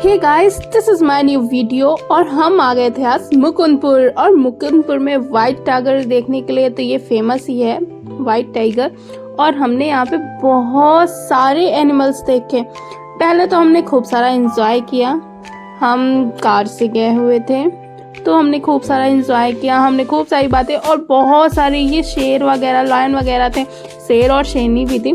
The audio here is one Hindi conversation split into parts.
Hey guys, this is my new video. और हम आ गए थे आज मुकुंदपुर। और मुकुंदपुर में वाइट टाइगर देखने के लिए तो ये फेमस ही है, वाइट टाइगर। और हमने यहाँ पे बहुत सारे एनिमल्स देखे। पहले तो हमने खूब सारा एंजॉय किया। हम कार से गए हुए थे तो हमने खूब सारा एंजॉय किया, हमने खूब सारी बातें, और बहुत सारे ये शेर वगैरह, लायन वगैरह थे, शेर और शेरनी भी थी।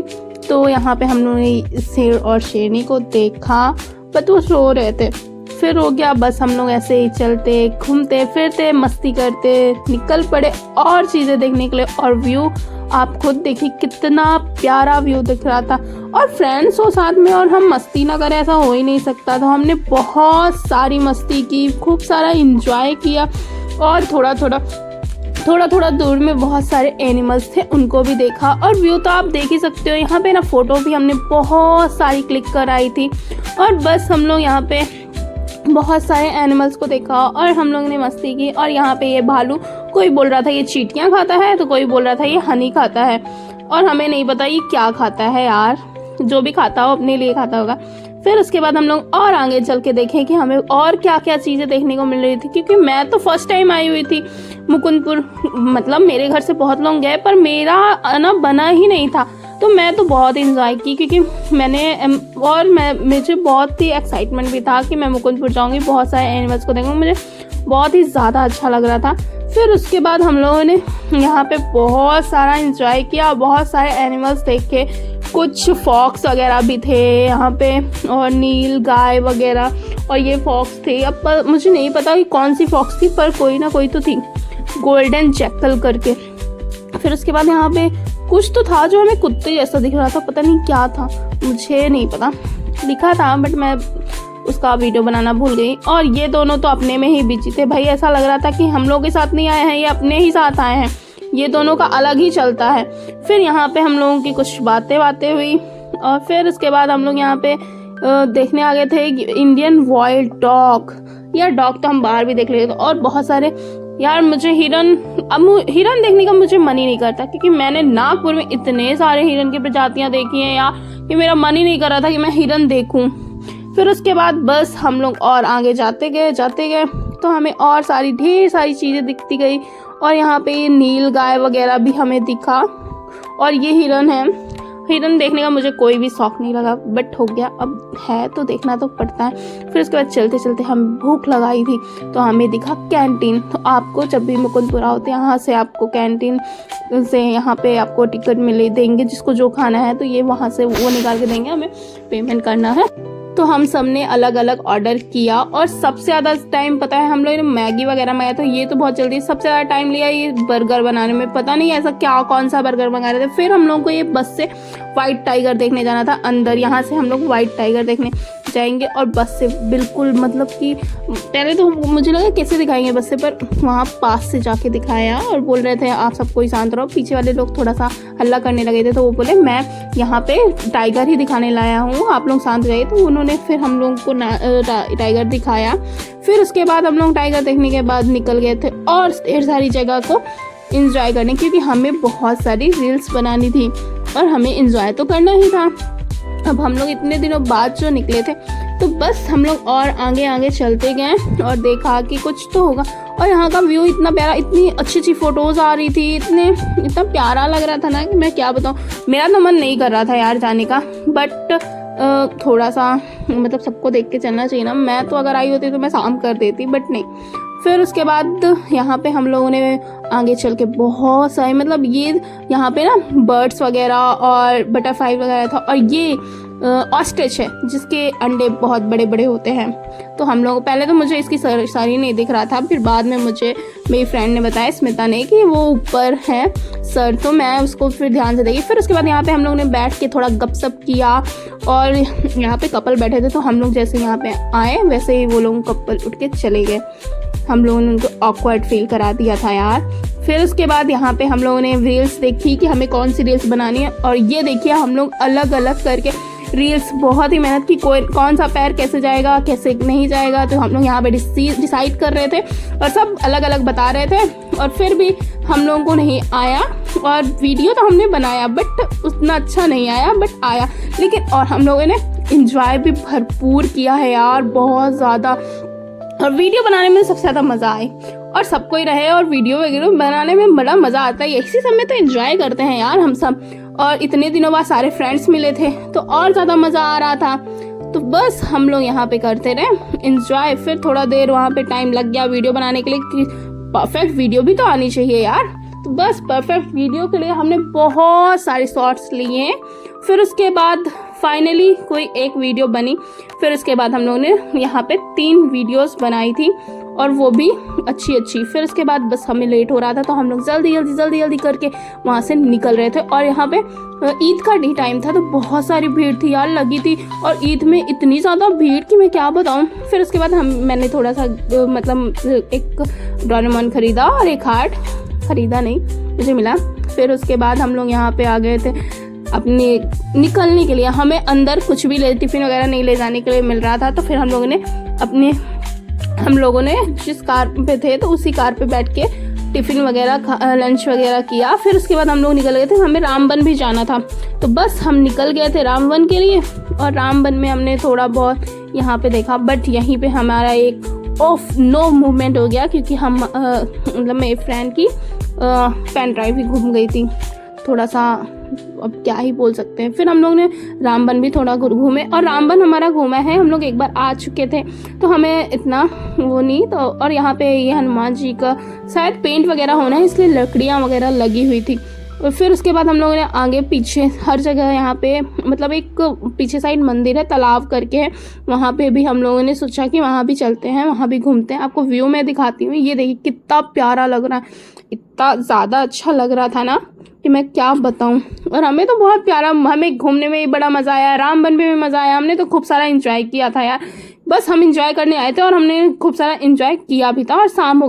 तो यहाँ पे हम लोगों ने शेर और शेरनी को देखा, बट वो सो रहे थे। फिर हो गया, बस हम लोग ऐसे ही चलते घूमते फिरते मस्ती करते निकल पड़े और चीज़ें देखने के लिए। और व्यू आप खुद देखिए, कितना प्यारा व्यू दिख रहा था। और फ्रेंड्स हो साथ में और हम मस्ती ना करें ऐसा हो ही नहीं सकता। तो हमने बहुत सारी मस्ती की, खूब सारा इंजॉय किया। और थोड़ा थोड़ा दूर में बहुत सारे एनिमल्स थे, उनको भी देखा। और व्यू तो आप देख ही सकते हो। यहाँ पे ना फ़ोटो भी हमने बहुत सारी क्लिक कराई थी। और बस हम लोग यहाँ पे बहुत सारे एनिमल्स को देखा और हम लोगों ने मस्ती की। और यहाँ पे ये भालू, कोई बोल रहा था ये चींटियाँ खाता है, तो कोई बोल रहा था ये हनी खाता है। और हमें नहीं पता ये क्या खाता है यार, जो भी खाता हो अपने लिए खाता होगा। फिर उसके बाद हम लोग और आगे चल के देखें कि हमें और क्या क्या चीज़ें देखने को मिल रही थी, क्योंकि मैं तो फर्स्ट टाइम आई हुई थी मुकुंदपुर। मतलब मेरे घर से बहुत लोग गए पर मेरा ना बना ही नहीं था। तो मैं तो बहुत इंजॉय की, क्योंकि मुझे बहुत ही एक्साइटमेंट भी था कि मैं मुकुंदपुर जाऊंगी, बहुत सारे एनिमल्स को देखूंगी। मुझे बहुत ही ज़्यादा अच्छा लग रहा था। फिर उसके बाद हम लोगों ने यहाँ पे बहुत सारा इंजॉय किया, बहुत सारे एनिमल्स देखे। कुछ फॉक्स वगैरह भी थे यहाँ पे, और नील गाय वगैरह, और ये फॉक्स थे। अब मुझे नहीं पता कि कौन सी फॉक्स थी, पर कोई ना कोई तो थी, गोल्डन जैकल करके। फिर उसके बाद यहाँ पे कुछ तो था जो हमें कुत्ते जैसा दिख रहा था, पता नहीं क्या था, मुझे नहीं पता, लिखा था बट मैं उसका वीडियो बनाना भूल गई। और ये दोनों तो अपने में ही बिजी थे भाई, ऐसा लग रहा था कि हम लोग के साथ नहीं आए हैं, ये अपने ही साथ आए हैं। ये दोनों का अलग ही चलता है। फिर यहाँ पे हम लोगों की कुछ बातें हुई। और फिर उसके बाद हम लोग यहाँ पे देखने आ गए थे इंडियन वाइल्ड डॉग। यार डॉग तो हम बाहर भी देख लेते, और बहुत सारे। यार मुझे हिरन देखने का मुझे मन ही नहीं करता, क्योंकि मैंने नागपुर में इतने सारे हिरन की प्रजातियां देखी हैं यार कि मेरा मन ही नहीं कर रहा था कि मैं हिरन देखूं। फिर उसके बाद बस हम लोग और आगे जाते गए तो हमें और ढेर सारी चीज़ें दिखती गई। और यहाँ पे ये नील गाय वगैरह भी हमें दिखा। और ये हिरन है। हिरन देखने का मुझे कोई भी शौक नहीं लगा, बट हो गया, अब है तो देखना तो पड़ता है। फिर उसके बाद चलते चलते हमें भूख लगाई थी, तो हमें दिखा कैंटीन। तो आपको जब भी मुकुंदपुर आओ तो यहाँ से आपको कैंटीन से यहाँ पे आपको टिकट मिले देंगे, जिसको जो खाना है तो ये वहाँ से वो निकाल के देंगे, हमें पेमेंट करना है। तो हम सब ने अलग अलग ऑर्डर किया। और सबसे ज़्यादा टाइम पता है हम लोग ने मैगी वगैरह मंगाया, तो ये तो बहुत जल्दी। सबसे ज़्यादा टाइम लिया ये बर्गर बनाने में, पता नहीं ऐसा क्या कौन सा बर्गर मंगा रहे थे। फिर हम लोग को ये बस से वाइट टाइगर देखने जाना था अंदर। यहाँ से हम लोग वाइट टाइगर देखने जाएंगे, और बस से बिल्कुल, मतलब कि पहले तो मुझे लगा कैसे दिखाएंगे बस से, पर वहाँ पास से जाके दिखाया। और बोल रहे थे आप सबको ही शांत रहो। पीछे वाले लोग थोड़ा सा हल्ला करने लगे थे, तो वो बोले मैं यहाँ पे टाइगर ही दिखाने लाया हूँ, आप लोग शांत जाइए। तो उन्होंने फिर हम लोगों को टाइगर दिखाया। फिर उसके बाद हम लोग टाइगर देखने के बाद निकल गए थे और ढेर सारी जगह को इंजॉय करने, क्योंकि हमें बहुत सारी रील्स बनानी थी और हमें इंजॉय तो करना ही था। अब हम लोग इतने दिनों बाद जो निकले थे, तो बस हम लोग और आगे चलते गए और देखा कि कुछ तो होगा। और यहाँ का व्यू इतना प्यारा, इतनी अच्छी फ़ोटोज़ आ रही थी, इतना प्यारा लग रहा था ना कि मैं क्या बताऊँ। मेरा तो मन नहीं कर रहा था यार जाने का, बट थोड़ा सा मतलब सबको देख के चलना चाहिए ना। मैं तो अगर आई होती तो मैं शाम कर देती, बट नहीं। फिर उसके बाद यहाँ पे हम लोगों ने आगे चल के बहुत सारे, मतलब ये यहाँ पे ना बर्ड्स वगैरह और बटरफ्लाई वगैरह था। और ये ऑस्ट्रिच है जिसके अंडे बहुत बड़े बड़े होते हैं। तो हम लोग पहले तो मुझे इसकी सारी नहीं दिख रहा था, फिर बाद में मुझे मेरी फ्रेंड ने बताया, स्मिता ने, कि वो ऊपर है सर। तो मैं उसको फिर ध्यान से देखी। फिर उसके बाद यहाँ पे हम लोग ने बैठ के थोड़ा गपशप किया। और यहाँ पे कपल बैठे थे, तो हम लोग जैसे यहाँ पे आए वैसे ही वो लोग कपल उठ के चले गए। हम लोगों ने उनको ऑकवर्ड फील करा दिया था यार। फिर उसके बाद यहाँ पे हम लोगों ने रील्स देखी कि हमें कौन सी रील्स बनानी है। और ये देखिए हम लोग अलग अलग करके रील्स, बहुत ही मेहनत की, कौन सा पैर कैसे जाएगा कैसे नहीं जाएगा। तो हम लोग यहाँ पे डिसाइड कर रहे थे और सब अलग अलग बता रहे थे। और फिर भी हम लोगों को नहीं आया। और वीडियो तो हमने बनाया बट उतना अच्छा नहीं आया, बट आया। लेकिन और हम लोगों ने इंजॉय भी भरपूर किया है यार, बहुत ज़्यादा। और वीडियो बनाने में सबसे ज़्यादा मज़ा आए और सबको ही रहे, और वीडियो वगैरह बनाने में बड़ा मज़ा आता है। इसी समय तो एंजॉय करते हैं यार हम सब। और इतने दिनों बाद सारे फ्रेंड्स मिले थे तो और ज़्यादा मज़ा आ रहा था। तो बस हम लोग यहाँ पे करते रहे एंजॉय। फिर थोड़ा देर वहाँ पे टाइम लग गया वीडियो बनाने के लिए, परफेक्ट वीडियो भी तो आनी चाहिए यार। तो बस परफेक्ट वीडियो के लिए हमने बहुत सारे शॉट्स लिए हैं। फिर उसके बाद फाइनली कोई एक वीडियो बनी। फिर उसके बाद हम लोगों ने यहाँ पे 3 वीडियोस बनाई थी और वो भी अच्छी। फिर उसके बाद बस हमें लेट हो रहा था तो हम लोग जल्दी करके वहाँ से निकल रहे थे। और यहाँ पे ईद का डी टाइम था तो बहुत सारी भीड़ थी यार लगी थी, और ईद में इतनी ज़्यादा भीड़ कि मैं क्या बताऊँ। फिर उसके बाद मैंने थोड़ा सा मतलब एक डोरेमोन खरीदा और एक हार्ट खरीदा नहीं, मुझे मिला। फिर उसके बाद हम लोग यहाँ पे आ गए थे अपने निकलने के लिए। हमें अंदर कुछ भी टिफ़िन वगैरह नहीं ले जाने के लिए मिल रहा था। तो फिर हम लोगों ने जिस कार पे थे तो उसी कार पे बैठ के टिफ़िन वगैरह लंच वगैरह किया। फिर उसके बाद हम लोग निकल गए थे, हमें रामबन भी जाना था। तो बस हम निकल गए थे रामबन के लिए, और रामबन में हमने थोड़ा बहुत यहाँ पे देखा। बट यहीं पे हमारा एक ऑफ नो मूवमेंट हो गया, क्योंकि हम मतलब मेरे फ्रेंड की पेन ड्राइव ही घूम गई थी थोड़ा सा, अब क्या ही बोल सकते हैं। फिर हम लोग ने रामबन भी थोड़ा घूमे, और रामबन हमारा घूमा है, हम लोग एक बार आ चुके थे तो हमें इतना वो नहीं। तो और यहाँ पे ये हनुमान जी का शायद पेंट वगैरह होना है, इसलिए लकड़ियाँ वगैरह लगी हुई थी। और फिर उसके बाद हम लोगों ने आगे पीछे हर जगह यहाँ पे मतलब एक पीछे साइड मंदिर है, तालाब करके है, वहाँ पे भी हम लोगों ने सोचा कि वहाँ भी चलते हैं, वहाँ भी घूमते हैं। आपको व्यू में दिखाती हूँ। ये देखिए कितना प्यारा लग रहा है, इतना ज़्यादा अच्छा लग रहा था ना कि मैं क्या बताऊं। और हमें तो बहुत प्यारा, हमें घूमने में भी बड़ा मज़ा आया, रामबन में भी मज़ा आया। हमने तो खूब सारा एंजॉय किया था यार। बस हम एंजॉय करने आए थे और हमने खूब सारा एंजॉय किया भी था। और शाम हो